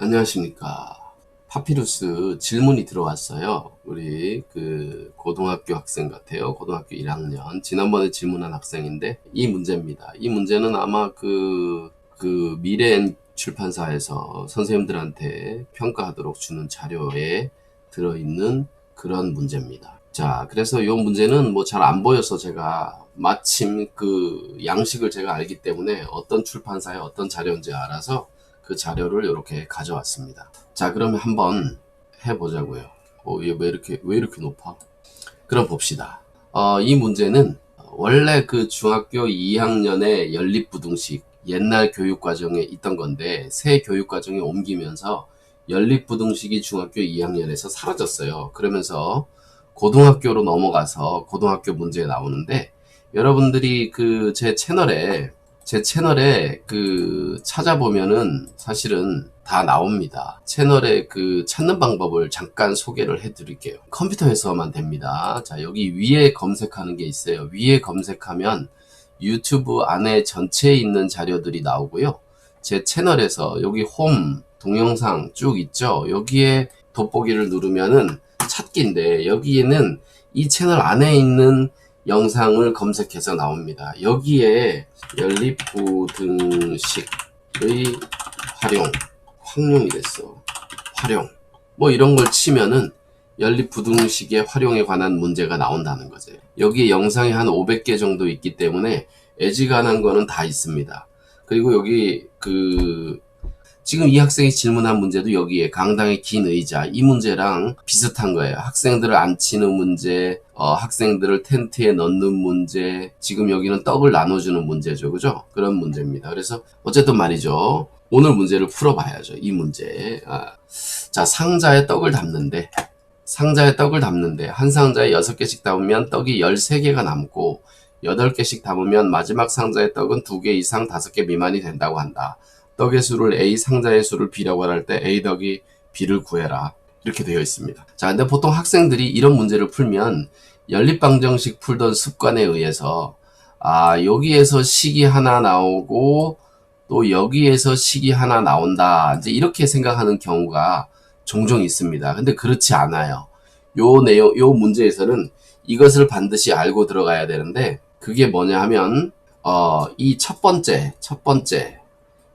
안녕하십니까. 파피루스 질문이 들어왔어요. 우리 고등학교 학생 같아요. 고등학교 1학년. 지난번에 질문한 학생인데 이 문제입니다. 이 문제는 아마 미래엔 출판사에서 선생님들한테 평가하도록 주는 자료에 들어있는 그런 문제입니다. 자, 그래서 이 문제는 뭐 잘 안 보여서 제가 마침 그 양식을 제가 알기 때문에 어떤 출판사에 어떤 자료인지 알아서 그 자료를 이렇게 가져왔습니다. 자, 그러면 한번 해보자고요. 얘 왜 이렇게 높아? 그럼 봅시다. 이 문제는 원래 그 중학교 2학년의 연립부등식 옛날 교육과정에 있던 건데 새 교육과정에 옮기면서 연립부등식이 중학교 2학년에서 사라졌어요. 그러면서 고등학교로 넘어가서 고등학교 문제에 나오는데 여러분들이 제 채널에 찾아보면은 사실은 다 나옵니다. 채널에 찾는 방법을 잠깐 소개를 해 드릴게요. 컴퓨터에서만 됩니다. 자, 여기 위에 검색하는 게 있어요. 위에 검색하면 유튜브 안에 전체에 있는 자료들이 나오고요. 제 채널에서 여기 홈 동영상 쭉 있죠. 여기에 돋보기를 누르면은 찾기인데 여기에는 이 채널 안에 있는 영상을 검색해서 나옵니다. 여기에 연립부등식의 활용이 됐어. 활용. 뭐 이런 걸 치면은 연립부등식의 활용에 관한 문제가 나온다는 거죠. 여기 영상이 한 500개 정도 있기 때문에 애지간한 거는 다 있습니다. 그리고 여기 지금 이 학생이 질문한 문제도 여기에 강당의 긴 의자 이 문제랑 비슷한 거예요. 학생들을 앉히는 문제, 학생들을 텐트에 넣는 문제, 지금 여기는 떡을 나눠주는 문제죠. 그죠? 그런 문제입니다. 그래서 어쨌든 말이죠. 오늘 문제를 풀어봐야죠. 이 문제. 자, 상자에 떡을 담는데 한 상자에 6개씩 담으면 떡이 13개가 남고 8개씩 담으면 마지막 상자의 떡은 2개 이상 5개 미만이 된다고 한다. 떡의 수를 A, 상자의 수를 B라고 할 때 A 더하기 B를 구해라. 이렇게 되어 있습니다. 자, 근데 보통 학생들이 이런 문제를 풀면 연립방정식 풀던 습관에 의해서 여기에서 식이 하나 나오고 또 여기에서 식이 하나 나온다. 이제 이렇게 생각하는 경우가 종종 있습니다. 근데 그렇지 않아요. 요 문제에서는 이것을 반드시 알고 들어가야 되는데 그게 뭐냐 하면 이 첫 번째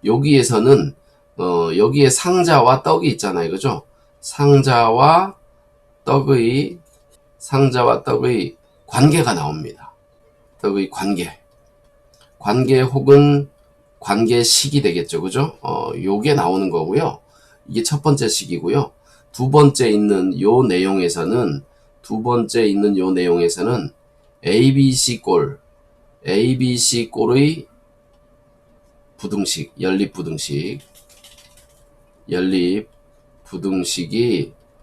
여기에서는 여기에 상자와 떡이 있잖아요. 그죠? 상자와 떡의 관계가 나옵니다. 떡의 관계 혹은 관계식이 되겠죠. 그죠? 요게 나오는 거고요. 이게 첫 번째 식이고요. 두 번째 있는 요 내용에서는 ABC 꼴의 부등식, 연립부등식이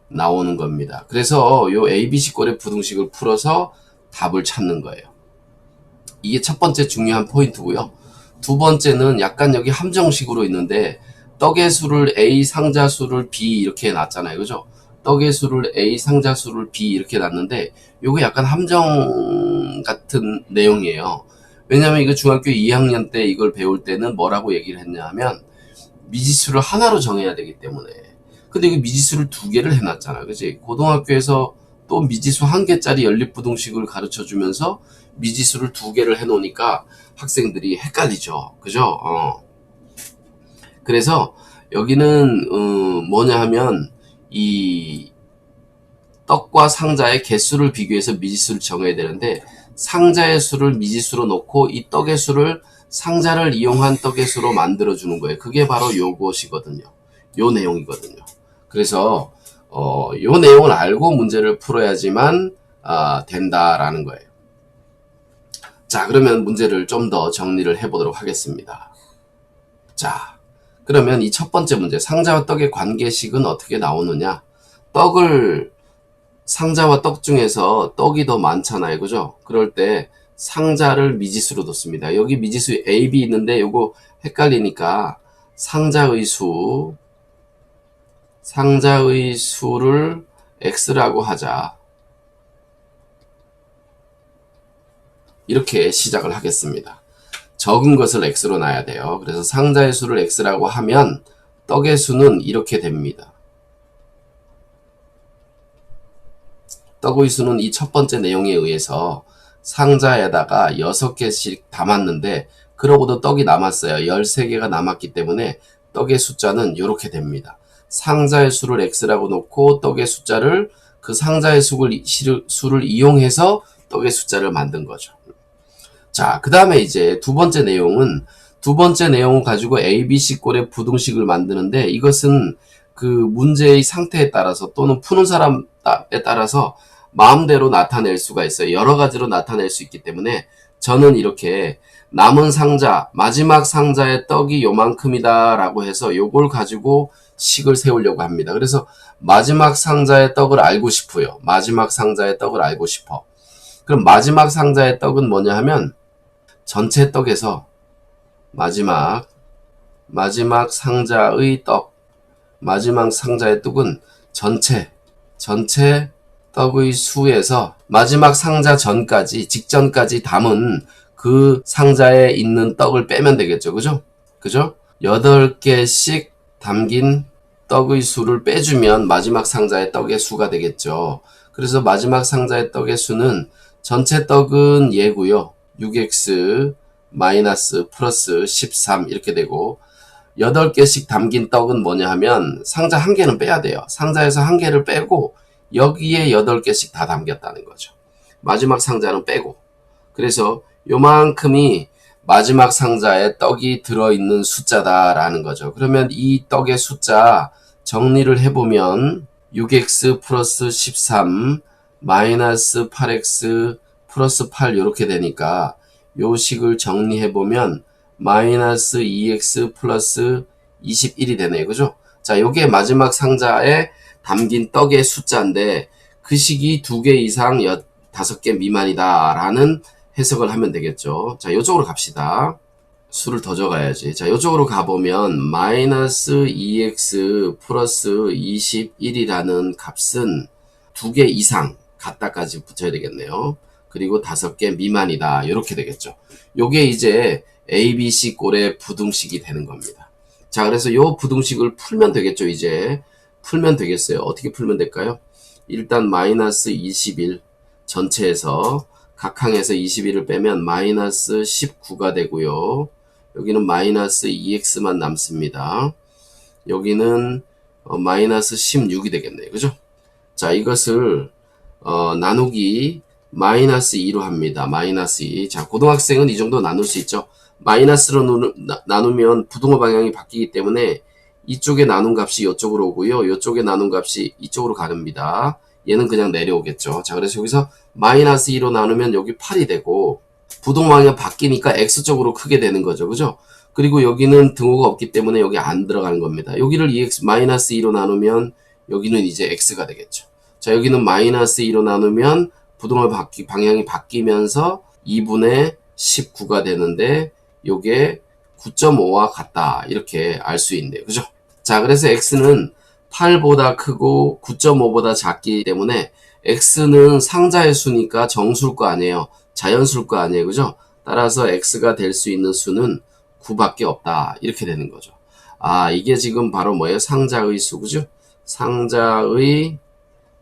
나오는 겁니다. 그래서 요 ABC 꼴의 부등식을 풀어서 답을 찾는 거예요. 이게 첫 번째 중요한 포인트고요. 두 번째는 약간 여기 함정식으로 있는데 떡의 수를 A, 상자 수를 B 이렇게 놨잖아요. 그죠? 떡의 수를 A, 상자 수를 B 이렇게 놨는데 요게 약간 함정 같은 내용이에요. 왜냐면 이거 중학교 2학년 때 이걸 배울 때는 뭐라고 얘기를 했냐 하면 미지수를 하나로 정해야 되기 때문에. 근데 이거 미지수를 2개를 해놨잖아. 그치? 고등학교에서 또 미지수 1개짜리 연립부등식을 가르쳐 주면서 미지수를 2개를 해놓으니까 학생들이 헷갈리죠. 그죠? 그래서 여기는 뭐냐 하면 이 떡과 상자의 개수를 비교해서 미지수를 정해야 되는데 상자의 수를 미지수로 놓고 이 떡의 수를 상자를 이용한 떡의 수로 만들어 주는 거예요. 그게 바로 요것이거든요. 요 내용이거든요. 그래서 요 내용을 알고 문제를 풀어야지만 된다라는 거예요. 자, 그러면 문제를 좀 더 정리를 해보도록 하겠습니다. 자, 그러면 이 첫 번째 문제, 상자와 떡의 관계식은 어떻게 나오느냐? 상자와 떡 중에서 떡이 더 많잖아요. 그죠? 그럴 때 상자를 미지수로 뒀습니다. 여기 미지수 A, B 있는데 요거 헷갈리니까 상자의 수를 X라고 하자. 이렇게 시작을 하겠습니다. 적은 것을 X로 놔야 돼요. 그래서 상자의 수를 X라고 하면 떡의 수는 이렇게 됩니다. 떡의 수는 이 첫 번째 내용에 의해서 상자에다가 6개씩 담았는데 그러고도 떡이 남았어요. 13개가 남았기 때문에 떡의 숫자는 이렇게 됩니다. 상자의 수를 x라고 놓고 떡의 숫자를 그 상자의 수를 이용해서 떡의 숫자를 만든 거죠. 자, 그 다음에 이제 두 번째 내용은 가지고 ABC 꼴의 부등식을 만드는데 이것은 그 문제의 상태에 따라서 또는 푸는 사람에 따라서 마음대로 나타낼 수가 있어요. 여러 가지로 나타낼 수 있기 때문에 저는 이렇게 남은 상자, 마지막 상자의 떡이 요만큼이다 라고 해서 요걸 가지고 식을 세우려고 합니다. 그래서 마지막 상자의 떡을 알고 싶어요. 마지막 상자의 떡을 알고 싶어. 그럼 마지막 상자의 떡은 뭐냐 하면 전체 떡에서 마지막 상자의 떡, 마지막 상자의 떡은 전체 떡의 수에서 마지막 상자 직전까지 담은 그 상자에 있는 떡을 빼면 되겠죠. 그죠? 8개씩 담긴 떡의 수를 빼주면 마지막 상자의 떡의 수가 되겠죠. 그래서 마지막 상자의 떡의 수는 전체 떡은 얘고요. 6x 마이너스 플러스 13 이렇게 되고 8개씩 담긴 떡은 뭐냐 하면 상자 1개는 빼야 돼요. 상자에서 1개를 빼고 여기에 8개씩 다 담겼다는 거죠. 마지막 상자는 빼고. 그래서 요만큼이 마지막 상자에 떡이 들어있는 숫자다라는 거죠. 그러면 이 떡의 숫자 정리를 해보면 6x 플러스 13 마이너스 8x 플러스 8 이렇게 되니까 요 식을 정리해보면 마이너스 2x 플러스 21이 되네요. 그죠? 자, 요게 마지막 상자에 담긴 떡의 숫자인데 그 식이 2개 이상 5개 미만이다 라는 해석을 하면 되겠죠. 자, 요쪽으로 갑시다. 수를 더 적어야지. 자, 요쪽으로 가보면 마이너스 2x 플러스 21이라는 값은 2개 이상 갖다까지 붙여야 되겠네요. 그리고 5개 미만이다 이렇게 되겠죠. 요게 이제 ABC 꼴의 부등식이 되는 겁니다. 자, 그래서 요 부등식을 풀면 되겠죠. 이제 풀면 되겠어요. 어떻게 풀면 될까요? 일단 마이너스 21 전체에서 각 항에서 21을 빼면 마이너스 19가 되고요. 여기는 마이너스 2x만 남습니다. 여기는 마이너스 16이 되겠네요. 그죠? 자, 이것을 나누기 마이너스 2로 합니다. 마이너스 2. 자, 고등학생은 이 정도 나눌 수 있죠. 마이너스로 나누면 부등호 방향이 바뀌기 때문에 이쪽에 나눈 값이 이쪽으로 오고요. 이쪽에 나눈 값이 이쪽으로 가릅니다. 얘는 그냥 내려오겠죠. 자, 그래서 여기서 마이너스 2로 나누면 여기 8이 되고 부등호 방향이 바뀌니까 x쪽으로 크게 되는 거죠. 그죠? 그리고 여기는 등호가 없기 때문에 여기 안 들어가는 겁니다. 여기를 마이너스 2로 나누면 여기는 이제 x가 되겠죠. 자, 여기는 마이너스 2로 나누면 부등호 방향이 바뀌면서 2분의 19가 되는데 요게 9.5와 같다 이렇게 알 수 있네요. 그죠? 자, 그래서 x는 8보다 크고 9.5보다 작기 때문에 x는 상자의 수니까 정수일 거 아니에요. 자연수일 거 아니에요. 그죠? 따라서 x가 될 수 있는 수는 9밖에 없다 이렇게 되는 거죠. 아, 이게 지금 바로 뭐예요? 상자의 수. 그죠? 상자의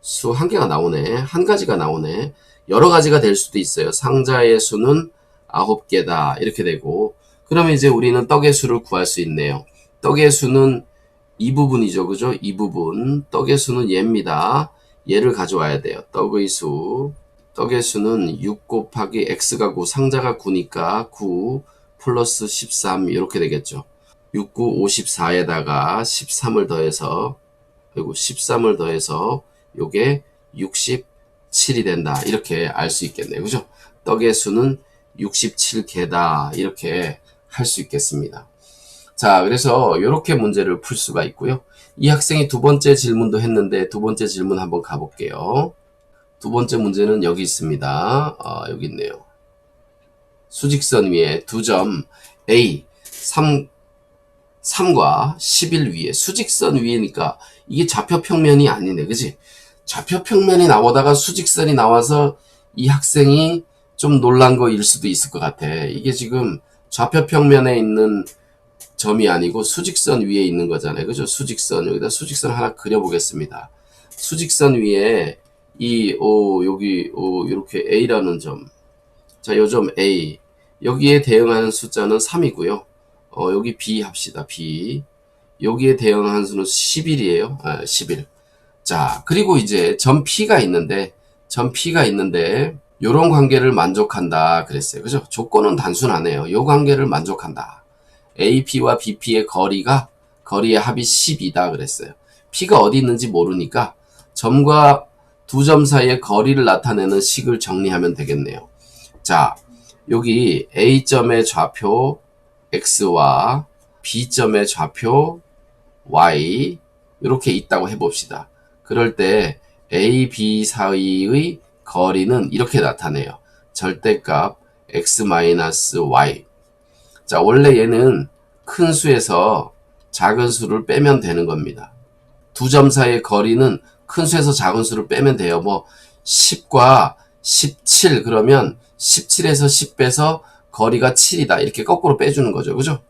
수 한 개가 나오네. 한 가지가 나오네. 여러 가지가 될 수도 있어요. 상자의 수는 9개다 이렇게 되고, 그러면 이제 우리는 떡의 수를 구할 수 있네요. 떡의 수는 이 부분이죠. 그죠? 이 부분. 떡의 수는 얘입니다. 얘를 가져와야 돼요. 떡의 수는 6 곱하기 x가 9, 상자가 9니까 9 플러스 13 이렇게 되겠죠. 6, 9, 54에다가 13을 더해서, 그리고 13을 더해서 요게 67이 된다 이렇게 알 수 있겠네요. 그죠? 떡의 수는 67개다 이렇게 할 수 있겠습니다. 자, 그래서 이렇게 문제를 풀 수가 있고요. 이 학생이 두 번째 질문도 했는데 두 번째 질문 한번 가볼게요. 두 번째 문제는 여기 있습니다. 여기 있네요. 수직선 위에 두 점 A 3과 11 위에, 수직선 위에니까 이게 좌표평면이 아니네. 그지? 좌표평면이 나오다가 수직선이 나와서 이 학생이 좀 놀란 거일 수도 있을 것 같아. 이게 지금 좌표평면에 있는 점이 아니고 수직선 위에 있는 거잖아요. 그죠? 수직선. 여기다 수직선 하나 그려보겠습니다. 수직선 위에 여기, 이렇게 A라는 점. 자, 요 점 A. 여기에 대응하는 숫자는 3이고요. 여기 B 합시다. B. 여기에 대응하는 수는 11이에요. 11. 자, 그리고 이제 점 P가 있는데, 요런 관계를 만족한다 그랬어요. 그죠? 조건은 단순하네요. 요 관계를 만족한다. AP와 BP의 거리의 합이 10이다 그랬어요. P가 어디 있는지 모르니까 점과 두 점 사이의 거리를 나타내는 식을 정리하면 되겠네요. 자, 여기 A점의 좌표 X와 B점의 좌표 Y 이렇게 있다고 해봅시다. 그럴 때 A, B 사이의 거리는 이렇게 나타내요. 절대값 X-Y. 자, 원래 얘는 큰 수에서 작은 수를 빼면 되는 겁니다. 두 점 사이의 거리는 큰 수에서 작은 수를 빼면 돼요. 뭐 10과 17 그러면 17에서 10 빼서 거리가 7이다. 이렇게 거꾸로 빼주는 거죠. 그죠?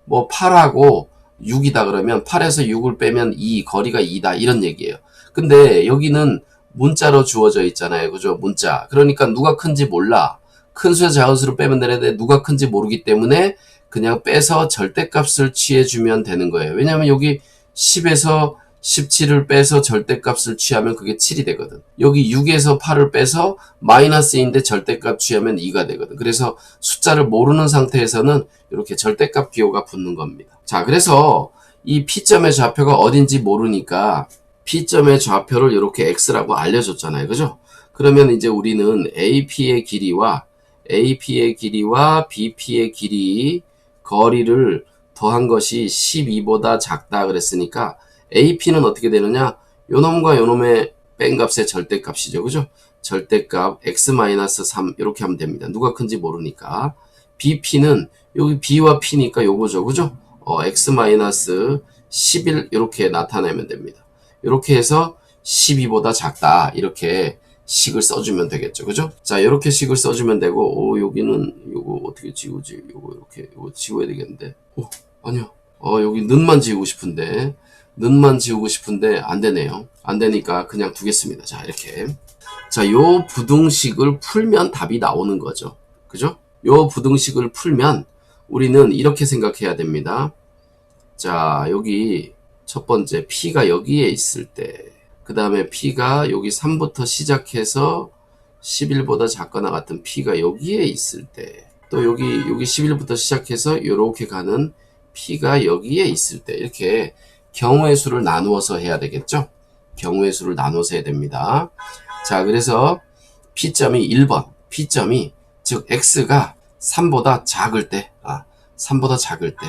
뭐 8하고 6이다 그러면 8에서 6을 빼면 2, 거리가 2다. 이런 얘기예요. 근데 여기는 문자로 주어져 있잖아요. 그죠? 문자. 그러니까 누가 큰지 몰라. 큰 수에서 작은 수를 빼면 되는데 누가 큰지 모르기 때문에 그냥 빼서 절대값을 취해주면 되는 거예요. 왜냐면 여기 10에서 17을 빼서 절대값을 취하면 그게 7이 되거든. 여기 6에서 8을 빼서 마이너스인데 절대값 취하면 2가 되거든. 그래서 숫자를 모르는 상태에서는 이렇게 절대값 기호가 붙는 겁니다. 자, 그래서 이 P점의 좌표가 어딘지 모르니까 P점의 좌표를 이렇게 X라고 알려줬잖아요. 그죠? 그러면 이제 우리는 AP의 길이와 BP의 길이 거리를 더한 것이 12보다 작다 그랬으니까 AP는 어떻게 되느냐? 요놈과 요놈의 뺀 값의 절대값이죠. 그죠? 절대값 X-3 이렇게 하면 됩니다. 누가 큰지 모르니까. BP는 여기 B와 P니까 요거죠. 그죠? X-11 이렇게 나타내면 됩니다. 이렇게 해서 12보다 작다. 이렇게 식을 써주면 되겠죠. 그죠? 자, 이렇게 식을 써주면 되고, 여기는, 요거 어떻게 지우지? 요거 지워야 되겠는데. 아니요. 여기 는만 지우고 싶은데, 안 되네요. 안 되니까 그냥 두겠습니다. 자, 이렇게. 자, 요 부등식을 풀면 답이 나오는 거죠. 그죠? 요 부등식을 풀면 우리는 이렇게 생각해야 됩니다. 자, 여기 첫 번째 P가 여기에 있을 때, 그 다음에 P가 여기 3부터 시작해서 11보다 작거나 같은 P가 여기에 있을 때, 또 여기 11부터 시작해서 이렇게 가는 P가 여기에 있을 때, 이렇게 경우의 수를 나누어서 해야 되겠죠? 경우의 수를 나눠서 해야 됩니다. 자, 그래서 P점이 1번, P점이, 즉, X가 3보다 작을 때, 3보다 작을 때,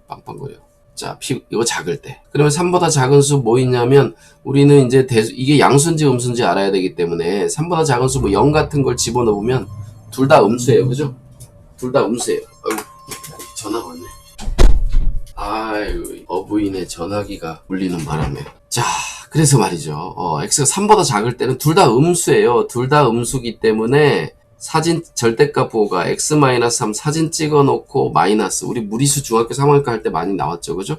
빵빵거려. 자, 이거 작을 때. 그러면 3보다 작은 수 뭐 있냐면, 우리는 이제 이게 양수인지 음수인지 알아야 되기 때문에, 3보다 작은 수 뭐 0 같은 걸 집어넣으면, 둘 다 음수예요. 그죠? 둘 다 음수예요. 아이고, 전화가 왔네. 아이고, 어부인의 전화기가 울리는 바람에. 자, 그래서 말이죠. X가 3보다 작을 때는 둘 다 음수예요. 둘 다 음수기 때문에, 사진 절대값 보호가 X-3 사진 찍어놓고 마이너스, 우리 무리수 중학교 3학년 할 때 많이 나왔죠. 그죠?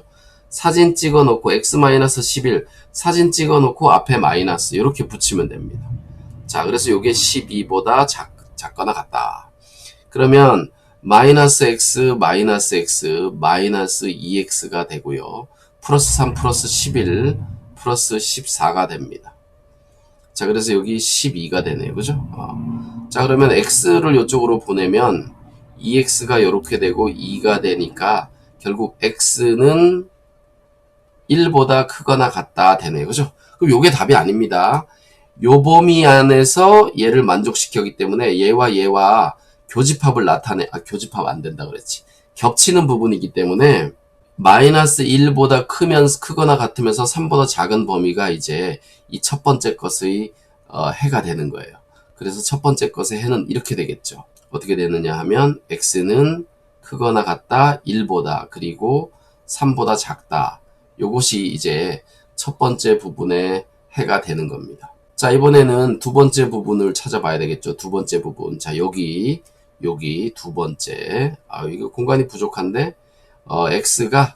사진 찍어놓고 X-11 사진 찍어놓고 앞에 마이너스 이렇게 붙이면 됩니다. 자, 그래서 이게 12보다 작거나 같다. 그러면 마이너스 X 마이너스 2X가 되고요. 플러스 3 플러스 11 플러스 14가 됩니다. 자, 그래서 여기 12가 되네요. 그죠? 자, 그러면 X를 이쪽으로 보내면 2X가 이렇게 되고 2가 되니까 결국 X는 1보다 크거나 같다 되네요. 그죠? 그럼 요게 답이 아닙니다. 요 범위 안에서 얘를 만족시켰기 때문에 얘와 교집합을 교집합 안 된다 그랬지. 겹치는 부분이기 때문에 마이너스 1보다 크거나 같으면서 3보다 작은 범위가 이제 이 첫 번째 것의 해가 되는 거예요. 그래서 첫 번째 것의 해는 이렇게 되겠죠. 어떻게 되느냐 하면 X는 크거나 같다 1보다 그리고 3보다 작다. 요것이 이제 첫 번째 부분의 해가 되는 겁니다. 자, 이번에는 두 번째 부분을 찾아봐야 되겠죠. 두 번째 부분. 자, 여기 여기 두 번째. 이거 공간이 부족한데, x가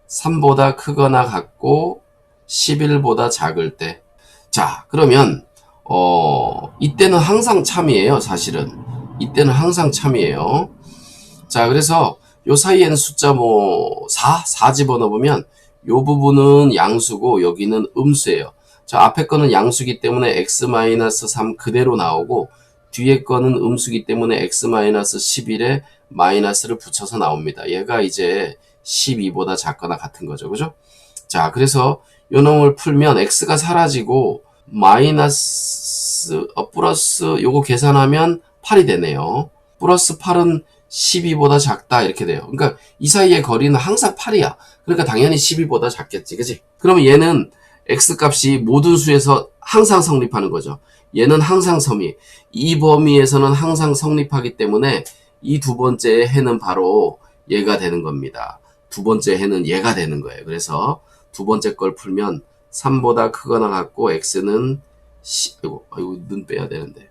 3보다 크거나 같고 11보다 작을 때. 자, 그러면, 이때는 항상 참이에요, 사실은. 이때는 항상 참이에요. 자, 그래서 요 사이에는 숫자 4 집어넣으면 요 부분은 양수고 여기는 음수예요. 자, 앞에 거는 양수기 때문에 x-3 그대로 나오고 뒤에 거는 음수기 때문에 x-11에 마이너스를 붙여서 나옵니다. 얘가 이제 12보다 작거나 같은 거죠. 그죠? 자, 그래서 요 놈을 풀면 x가 사라지고 마이너스, 플러스 요거 계산하면 8이 되네요. 플러스 8은 12보다 작다 이렇게 돼요. 그러니까 이 사이의 거리는 항상 8이야. 그러니까 당연히 12보다 작겠지. 그치? 그러면 얘는 x값이 모든 수에서 항상 성립하는 거죠. 얘는 항상 성립. 이 범위에서는 항상 성립하기 때문에 이 두 번째 해는 바로 얘가 되는 겁니다. 두 번째 해는 얘가 되는 거예요. 그래서 두 번째 걸 풀면 3보다 크거나 같고 x는 아이고 눈 빼야 되는데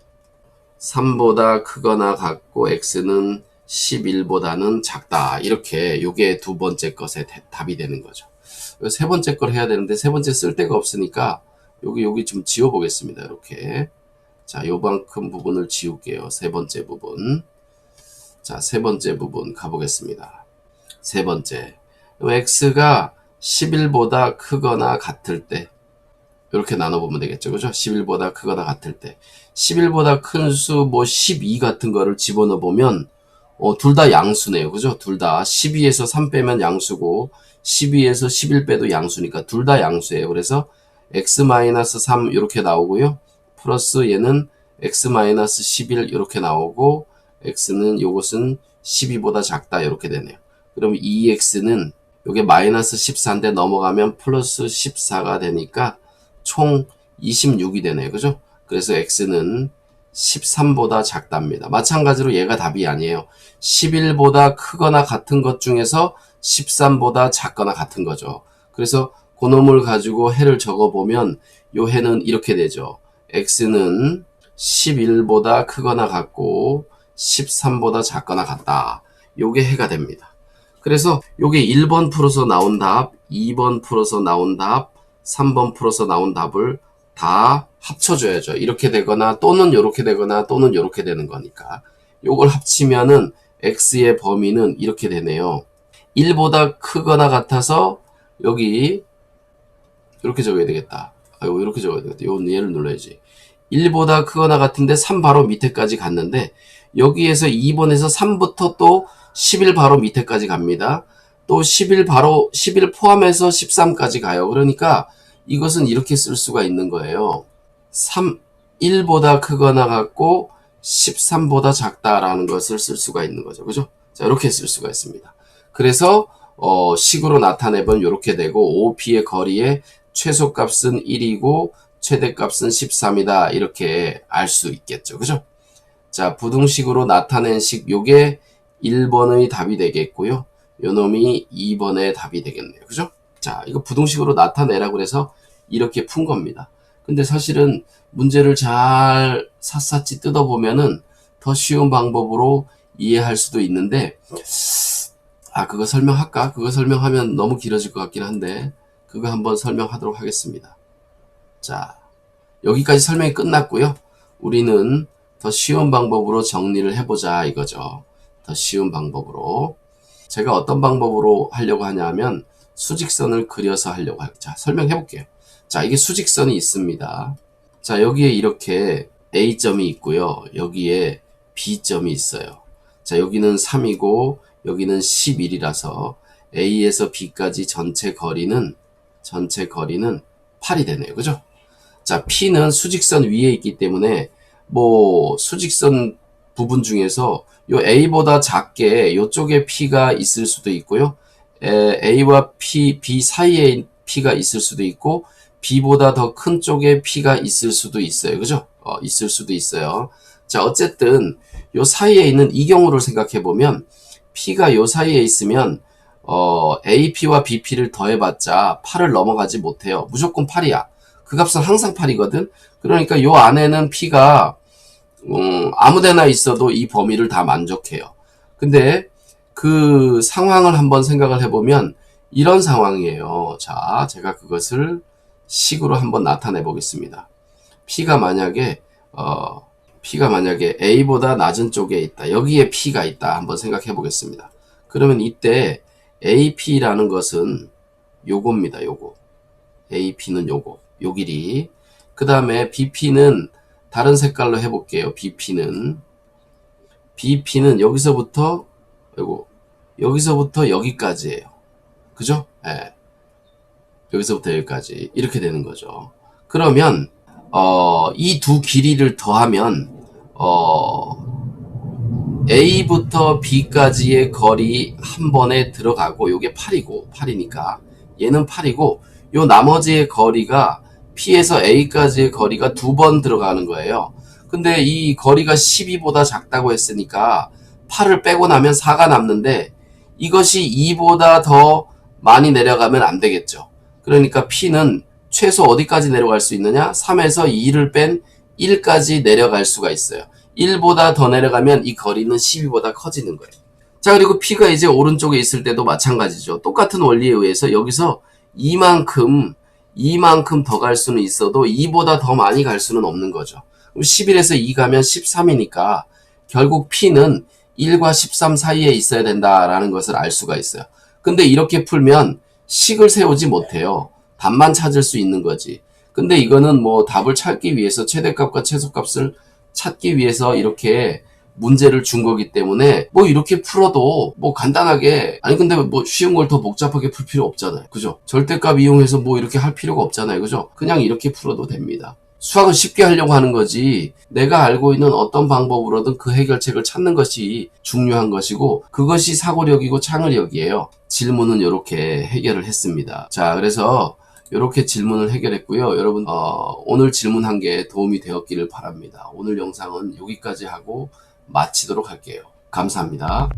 3보다 크거나 같고 x는 11보다는 작다. 이렇게 요게 두 번째 것의 답이 되는 거죠. 세 번째 걸 해야 되는데 세 번째 쓸 데가 없으니까 여기 좀 지워 보겠습니다. 이렇게. 자, 요만큼 부분을 지울게요. 세 번째 부분. 자, 세 번째 부분 가보겠습니다. 세 번째. x가 11보다 크거나 같을 때 이렇게 나눠보면 되겠죠. 그죠? 11보다 크거나 같을 때. 11보다 큰 수 12 같은 거를 집어넣어 보면 둘 다 양수네요. 그죠? 둘 다 12에서 3 빼면 양수고 12에서 11 빼도 양수니까 둘 다 양수예요. 그래서 x-3 이렇게 나오고요. 플러스 얘는 x-11 이렇게 나오고 x는 요것은 12보다 작다 이렇게 되네요. 그럼 2x는 요게 마이너스 14인데 넘어가면 플러스 14가 되니까 총 26이 되네요. 그죠? 그래서 x는 13보다 작답니다. 마찬가지로 얘가 답이 아니에요. 11보다 크거나 같은 것 중에서 13보다 작거나 같은 거죠. 그래서 그놈을 가지고 해를 적어보면 요 해는 이렇게 되죠. x는 11보다 크거나 같고 13보다 작거나 같다. 요게 해가 됩니다. 그래서 요게 1번 풀어서 나온 답, 2번 풀어서 나온 답, 3번 풀어서 나온 답을 다 합쳐줘야죠. 이렇게 되거나 또는 이렇게 되거나 또는 이렇게 되는 거니까. 요걸 합치면은 x의 범위는 이렇게 되네요. 1보다 크거나 같아서 여기 이렇게 적어야 되겠다. 아이고 이렇게 적어야 되겠다. 얘를 눌러야지. 1보다 크거나 같은데 3 바로 밑에까지 갔는데 여기에서 2번에서 3부터 또 11 바로 밑에까지 갑니다. 또 11 포함해서 13까지 가요. 그러니까 이것은 이렇게 쓸 수가 있는 거예요. 1보다 크거나 같고 13보다 작다라는 것을 쓸 수가 있는 거죠. 그죠? 자, 이렇게 쓸 수가 있습니다. 그래서 식으로 나타내면 이렇게 되고 OP의 거리의 최소값은 1이고 최대값은 13이다. 이렇게 알 수 있겠죠. 그죠? 자, 부등식으로 나타낸 식 요게 1번의 답이 되겠고요. 요 놈이 2번의 답이 되겠네요. 그죠? 자, 이거 부등식으로 나타내라고 그래서 이렇게 푼 겁니다. 근데 사실은 문제를 잘 샅샅이 뜯어보면은 더 쉬운 방법으로 이해할 수도 있는데, 그거 설명할까? 그거 설명하면 너무 길어질 것 같긴 한데, 그거 한번 설명하도록 하겠습니다. 자, 여기까지 설명이 끝났고요. 우리는 더 쉬운 방법으로 정리를 해보자 이거죠. 더 쉬운 방법으로. 제가 어떤 방법으로 하려고 하냐면 수직선을 그려서 하려고 할게요. 자, 설명해 볼게요. 자, 이게 수직선이 있습니다. 자, 여기에 이렇게 A점이 있고요. 여기에 B점이 있어요. 자, 여기는 3이고 여기는 11이라서 A에서 B까지 전체 거리는 8이 되네요. 그죠? 자, P는 수직선 위에 있기 때문에 수직선 부분 중에서 요 A보다 작게 요쪽에 P가 있을 수도 있고요. A와 B 사이에 P가 있을 수도 있고 B보다 더 큰 쪽에 P가 있을 수도 있어요. 그죠? 있을 수도 있어요. 자, 어쨌든 요 사이에 있는 이 경우를 생각해 보면 P가 요 사이에 있으면 AP와 BP를 더해봤자 8을 넘어가지 못해요. 무조건 8이야. 그 값은 항상 8이거든. 그러니까 요 안에는 P가 아무데나 있어도 이 범위를 다 만족해요. 근데 그 상황을 한번 생각을 해보면 이런 상황이에요. 자, 제가 그것을 식으로 한번 나타내 보겠습니다. P가 만약에 A보다 낮은 쪽에 있다. 여기에 P가 있다. 한번 생각해 보겠습니다. 그러면 이때 AP라는 것은 요겁니다. 요거. AP는 요거. 요 길이. 그 다음에 BP는 다른 색깔로 해볼게요. BP는 여기서부터 여기서부터 여기까지예요. 그죠? 예. 여기서부터 여기까지 이렇게 되는 거죠. 그러면 이 두 길이를 더하면 A부터 B까지의 거리 한 번에 들어가고 요게 8이니까 얘는 8이고 요 나머지의 거리가 P에서 A까지의 거리가 2번 들어가는 거예요. 근데 이 거리가 12보다 작다고 했으니까 8을 빼고 나면 4가 남는데 이것이 2보다 더 많이 내려가면 안 되겠죠. 그러니까 P는 최소 어디까지 내려갈 수 있느냐? 3에서 2를 뺀 1까지 내려갈 수가 있어요. 1보다 더 내려가면 이 거리는 12보다 커지는 거예요. 자, 그리고 P가 이제 오른쪽에 있을 때도 마찬가지죠. 똑같은 원리에 의해서 여기서 이만큼 더 갈 수는 있어도 2보다 더 많이 갈 수는 없는 거죠. 그럼 11에서 2 가면 13이니까 결국 P는 1과 13 사이에 있어야 된다라는 것을 알 수가 있어요. 근데 이렇게 풀면 식을 세우지 못해요. 답만 찾을 수 있는 거지. 근데 이거는 뭐 답을 찾기 위해서 최대값과 최소값을 찾기 위해서 이렇게 문제를 준 거기 때문에 뭐 이렇게 풀어도 뭐 간단하게 근데 뭐 쉬운 걸 더 복잡하게 풀 필요 없잖아요. 그죠? 절대값 이용해서 뭐 이렇게 할 필요가 없잖아요. 그죠? 그냥 이렇게 풀어도 됩니다. 수학은 쉽게 하려고 하는 거지 내가 알고 있는 어떤 방법으로든 그 해결책을 찾는 것이 중요한 것이고 그것이 사고력이고 창의력이에요. 질문은 이렇게 해결을 했습니다. 자, 그래서 이렇게 질문을 해결했고요. 여러분 오늘 질문한 게 도움이 되었기를 바랍니다. 오늘 영상은 여기까지 하고 마치도록 할게요. 감사합니다.